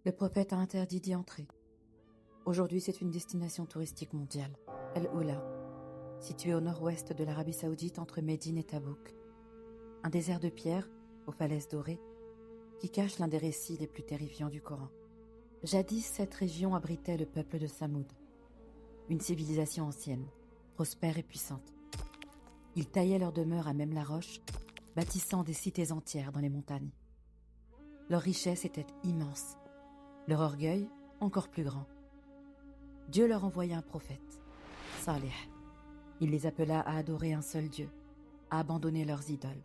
Le prophète a interdit d'y entrer. Aujourd'hui, c'est une destination touristique mondiale, Al-Ula, située au nord-ouest de l'Arabie Saoudite entre Médine et Tabouk. Un désert de pierre, aux falaises dorées, qui cache l'un des récits les plus terrifiants du Coran. Jadis, cette région abritait le peuple de Samoud, une civilisation ancienne, prospère et puissante. Ils taillaient leur demeure à même la roche, bâtissant des cités entières dans les montagnes. Leur richesse était immense, leur orgueil encore plus grand. Dieu leur envoya un prophète, Salih. Il les appela à adorer un seul Dieu, à abandonner leurs idoles.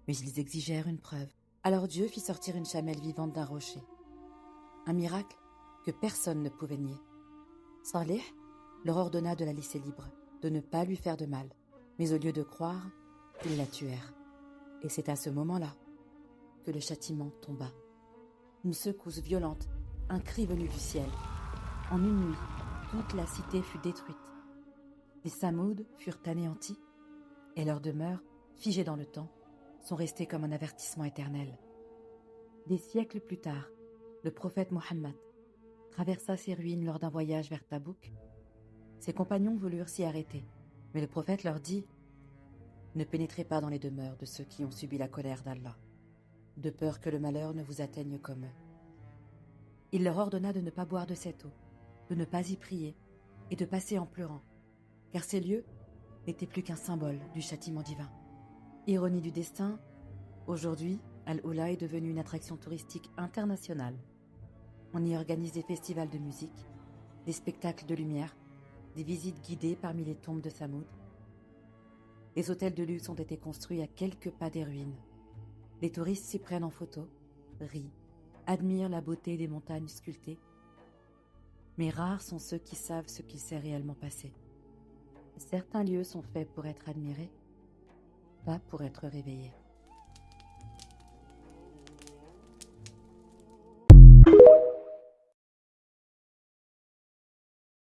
Mais ils exigèrent une preuve. Alors Dieu fit sortir une chamelle vivante d'un rocher. Un miracle que personne ne pouvait nier. Salih leur ordonna de la laisser libre, de ne pas lui faire de mal. Mais au lieu de croire, ils la tuèrent. Et c'est à ce moment-là que le châtiment tomba. Une secousse violente, un cri venu du ciel. En une nuit, toute la cité fut détruite. Les Samoud furent anéantis, et leurs demeures, figées dans le temps, sont restées comme un avertissement éternel. Des siècles plus tard, le prophète Mohammed traversa ces ruines lors d'un voyage vers Tabouk. Ses compagnons voulurent s'y arrêter, mais le prophète leur dit « Ne pénétrez pas dans les demeures de ceux qui ont subi la colère d'Allah, de peur que le malheur ne vous atteigne comme eux. » Il leur ordonna de ne pas boire de cette eau, de ne pas y prier et de passer en pleurant, car ces lieux n'étaient plus qu'un symbole du châtiment divin. Ironie du destin, aujourd'hui, Al-Ula est devenue une attraction touristique internationale. On y organise des festivals de musique, des spectacles de lumière, des visites guidées parmi les tombes de Samoud. Les hôtels de luxe ont été construits à quelques pas des ruines. Les touristes s'y prennent en photo, rient, admirent la beauté des montagnes sculptées. Mais rares sont ceux qui savent ce qu'il s'est réellement passé. Certains lieux sont faits pour être admirés, pas pour être réveillés.